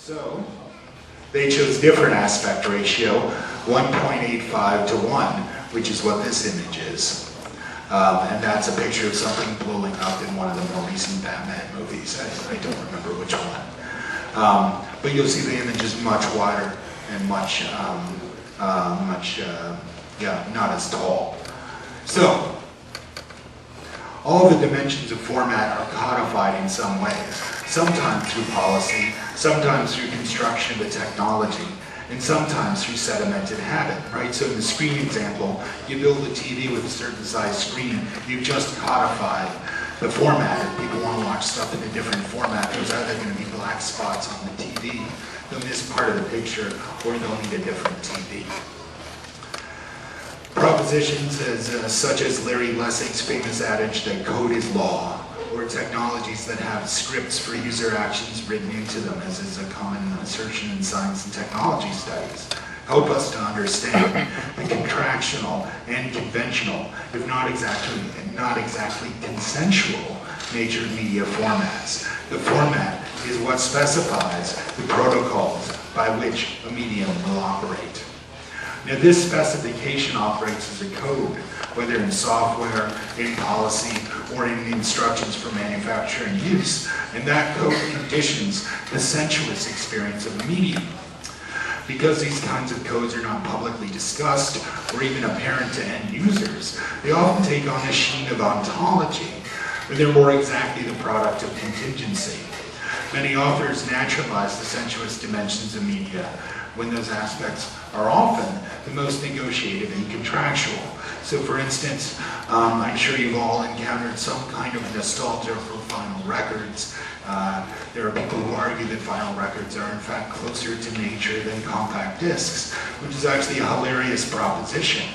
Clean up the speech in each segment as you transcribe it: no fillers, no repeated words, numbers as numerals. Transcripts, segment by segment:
So they chose different aspect ratio, 1.85 to 1, which is what this image is. And that's a picture of something blowing up in one of the more recent Batman movies. I don't remember which one. But you'll see the image is much wider and much, not as tall. So, all the dimensions of format are codified in some ways, sometimes through policy, sometimes through construction of the technology, and sometimes through sedimented habit, right? So in the screen example, you build a TV with a certain size screen, you've just codified the format. If people want to watch stuff in a different format, there's either going to be black spots on the TV, they'll miss part of the picture, or they'll need a different TV. Propositions such as Larry Lessig's famous adage that code is law, or technologies that have scripts for user actions written into them, as is a common assertion in science and technology studies, help us to understand the contractional and conventional, if not exactly consensual, nature of media formats. The format is what specifies the protocols by which a medium will operate. Now, this specification operates as a code, whether in software, in policy, or in instructions for manufacture and use, and that code conditions the sensuous experience of the medium. Because these kinds of codes are not publicly discussed or even apparent to end users, they often take on a sheen of ontology, or they're more exactly the product of contingency. Many authors naturalize the sensuous dimensions of media when those aspects are often the most negotiated and contractual. So for instance, I'm sure you've all encountered some kind of nostalgia for vinyl records. There are people who argue that vinyl records are in fact closer to nature than compact discs, which is actually a hilarious proposition,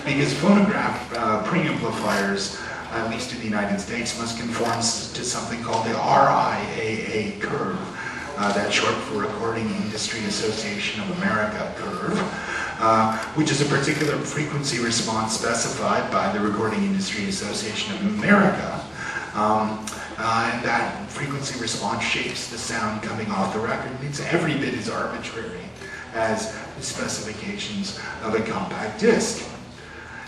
because phonograph preamplifiers, at least in the United States, must conform to something called the RIAA curve. That's short for Recording Industry Association of America curve, which is a particular frequency response specified by the Recording Industry Association of America. And that frequency response shapes the sound coming off the record. It's every bit as arbitrary as the specifications of a compact disc.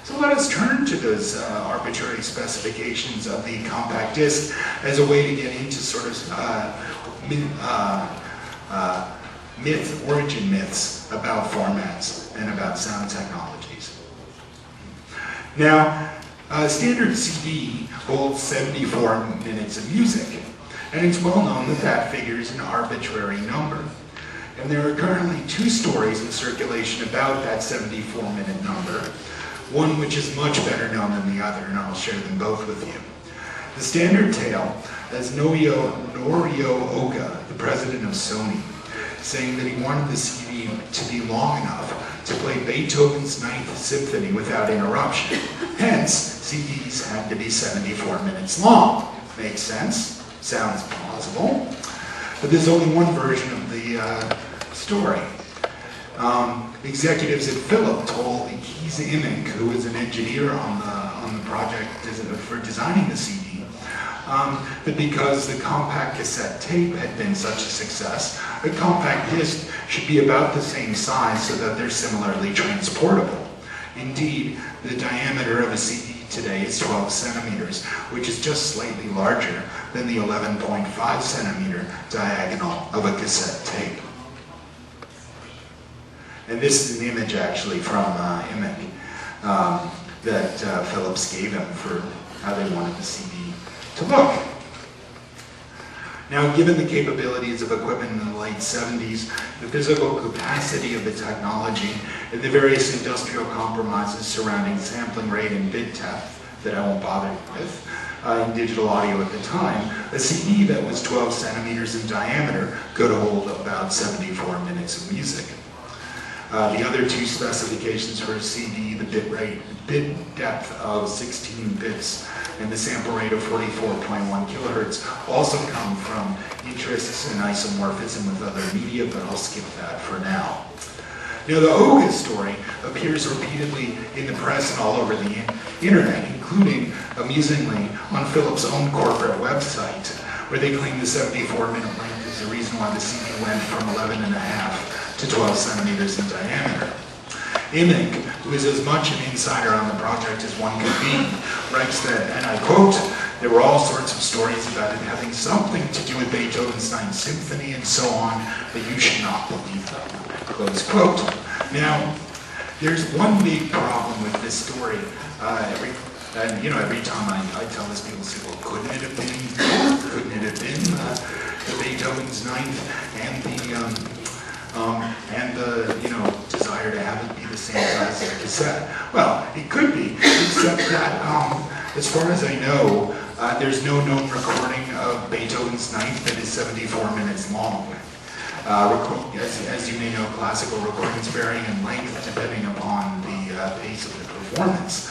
So let us turn to those arbitrary specifications of the compact disc as a way to get into sort of origin myths about formats and about sound technologies. Now, a standard CD holds 74 minutes of music, and it's well known that that figure is an arbitrary number. And there are currently two stories in circulation about that 74-minute number, one which is much better known than the other, and I'll share them both with you. The standard tale is Norio Oka, the president of Sony, saying that he wanted the CD to be long enough to play Beethoven's Ninth Symphony without interruption. Hence, CDs had to be 74 minutes long. Makes sense? Sounds plausible. But there's only one version of the story. Executives at Philips told Kees Immink, who was an engineer on the project for designing the CD, that because the compact cassette tape had been such a success, a compact disc should be about the same size so that they're similarly transportable. Indeed, the diameter of a CD today is 12 centimeters, which is just slightly larger than the 11.5 centimeter diagonal of a cassette tape. And this is an image actually from Immink that Philips gave him for how they wanted the CD to look. Now, given the capabilities of equipment in the late 70s, the physical capacity of the technology, and the various industrial compromises surrounding sampling rate and bit depth that I won't bother with in digital audio at the time, a CD that was 12 centimeters in diameter could hold about 74 minutes of music. The other two specifications for a CD, the bit depth of 16 bits and the sample rate of 44.1 kilohertz, also come from interests in isomorphism with other media, but I'll skip that for now. Now, the Oga story appears repeatedly in the press and all over the internet, including, amusingly, on Philips' own corporate website, where they claim the 74-minute length is the reason why the CD went from 11.5 to 12 centimeters in diameter. Imig, who is as much an insider on the project as one could be, writes that, and I quote, "There were all sorts of stories about it having something to do with Beethoven's Ninth Symphony and so on, but you should not believe them," close quote. Now, there's one big problem with this story. Every time I tell this, people say, well, couldn't it have been the Beethoven's Ninth and the desire to have it be the same size as a cassette? Well, it could be, except that as far as I know, there's no known recording of Beethoven's Ninth that is 74 minutes long. As you may know, classical recordings vary in length depending upon the pace of the performance.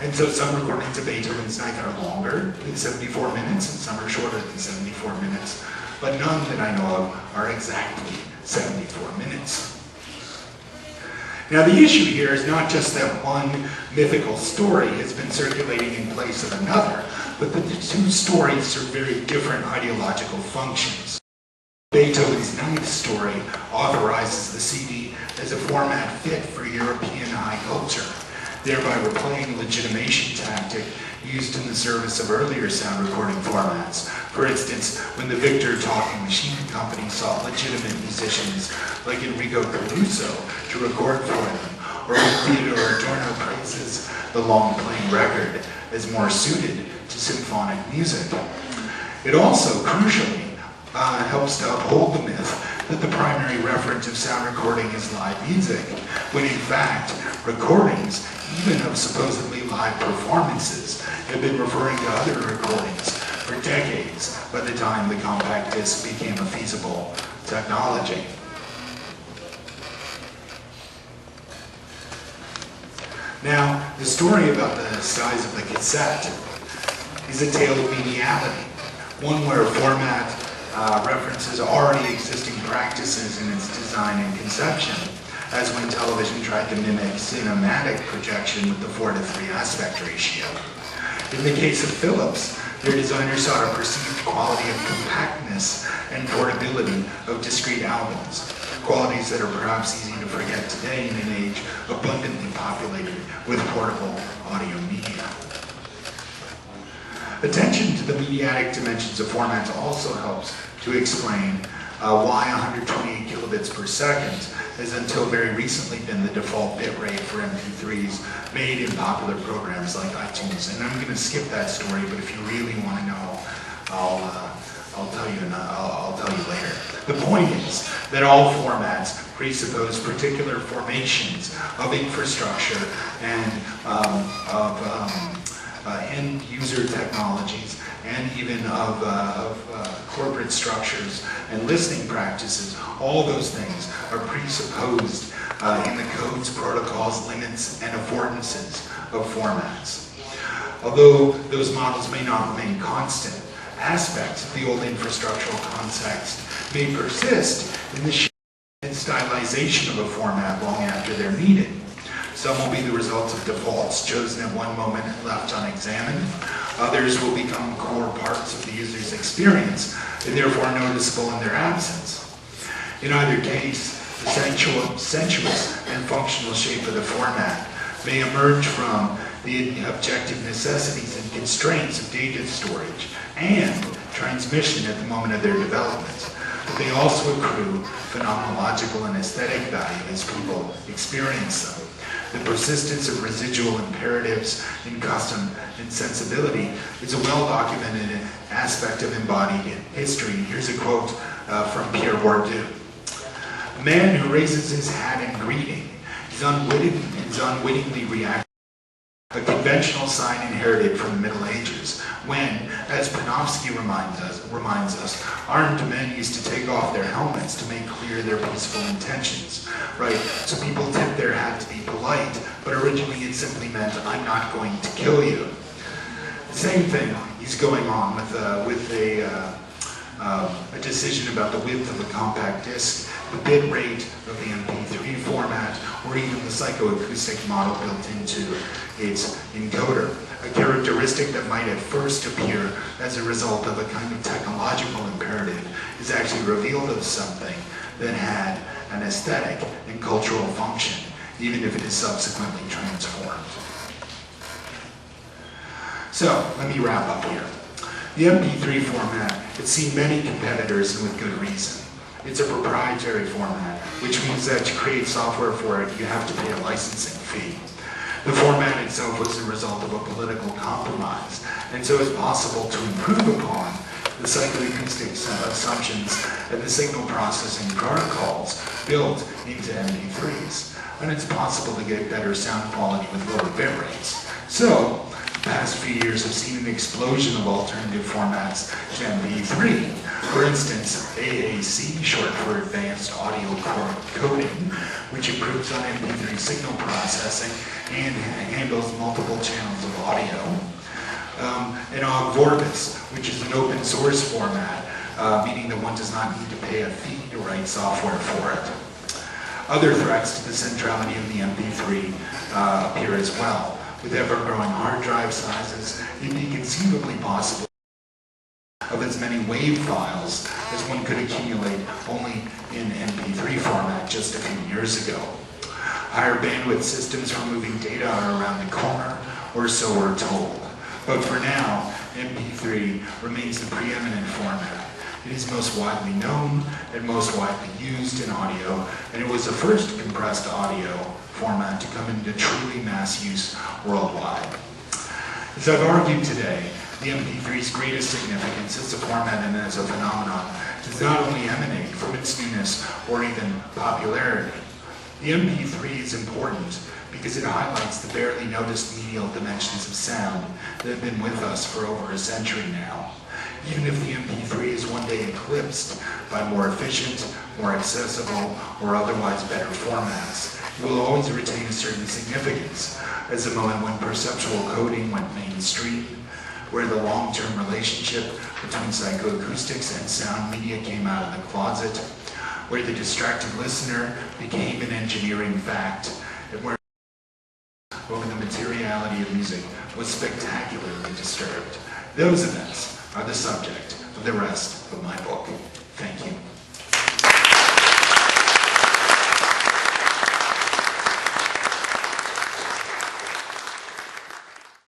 And so some recordings of Beethoven's Ninth are longer than 74 minutes, and some are shorter than 74 minutes, but none that I know of are exactly 74 minutes. Now the issue here is not just that one mythical story has been circulating in place of another, but that the two stories serve very different ideological functions. Beethoven's Ninth story authorizes the CD as a format fit for European high culture, thereby replaying a legitimation tactic used in the service of earlier sound recording formats. For instance, when the Victor Talking Machine Company sought legitimate musicians like Enrico Caruso to record for them, or when Theodore Adorno praises the long-playing record as more suited to symphonic music. It also, crucially, helps to uphold the myth that the primary reference of sound recording is live music, when in fact, recordings, even of supposedly live performances, have been referring to other recordings for decades by the time the compact disc became a feasible technology. Now, the story about the size of the cassette is a tale of mediality, one where format references already existing practices in its design and conception, as when television tried to mimic cinematic projection with the 4:3 aspect ratio. In the case of Philips, their designers sought a perceived quality of compactness and portability of discrete albums, qualities that are perhaps easy to forget today in an age abundantly populated with portable audio media. Attention to the mediatic dimensions of formats also helps to explain why 128 kilobits per second has until very recently been the default bit rate for MP3s made in popular programs like iTunes. And I'm going to skip that story, but if you really want to know, I'll tell you later. The point is that all formats presuppose particular formations of infrastructure and end user technologies, and even of corporate structures and listening practices. All those things are presupposed in the codes, protocols, limits, and affordances of formats. Although those models may not remain constant, aspects of the old infrastructural context may persist in the shape and stylization of a format long after they're needed. Some will be the results of defaults chosen at one moment and left unexamined. Others will become core parts of the user's experience and therefore noticeable in their absence. In either case, the sensuous and functional shape of the format may emerge from the objective necessities and constraints of data storage and transmission at the moment of their development. But they also accrue phenomenological and aesthetic value as people experience them. The persistence of residual imperatives in custom and sensibility is a well-documented aspect of embodied history. Here's a quote from Pierre Bourdieu. "A man who raises his hat in greeting is unwittingly reacting to a conventional sign inherited from the Middle Ages, when, as Panofsky reminds us, armed men used to take off their helmets to make clear their peaceful intentions, right? So people tip their hat to be polite, but originally it simply meant, I'm not going to kill you." The same thing is going on with a decision about the width of a compact disc, the bit rate of the MP3 format, or even the psychoacoustic model built into its encoder. A characteristic that might at first appear as a result of a kind of technological imperative is actually revealed as something that had an aesthetic and cultural function, even if it is subsequently transformed. So, let me wrap up here. The MP3 format has seen many competitors, and with good reason. It's a proprietary format, which means that to create software for it, you have to pay a licensing fee. The format itself was the result of a political compromise, and so it's possible to improve upon the psychoacoustic assumptions and the signal processing protocols built into MP3s. And it's possible to get better sound quality with lower bit rates. So, the past few years have seen an explosion of alternative formats to MP3. For instance, AAC, short for Advanced Audio Coding, which improves on MP3 signal processing and handles multiple channels of audio. And Vorbis, which is an open source format, meaning that one does not need to pay a fee to write software for it. Other threats to the centrality of the MP3 appear as well. With ever-growing hard drive sizes, it would be conceivably possible of as many WAV files as one could accumulate only in MP3 format just a few years ago. Higher bandwidth systems for moving data are around the corner, or so we're told. But for now, MP3 remains the preeminent format. It is most widely known and most widely used in audio, and it was the first compressed audio format to come into truly mass use worldwide. As I've argued today, the MP3's greatest significance as a format and as a phenomenon does not only emanate from its newness or even popularity. The MP3 is important because it highlights the barely noticed medial dimensions of sound that have been with us for over a century now. Even if the MP3 is one day eclipsed by more efficient, more accessible, or otherwise better formats, it will always retain a certain significance as a moment when perceptual coding went mainstream, where the long-term relationship between psychoacoustics and sound media came out of the closet, where the distracted listener became an engineering fact, and where the materiality of music was spectacularly disturbed. Those events are the subject of the rest of my book.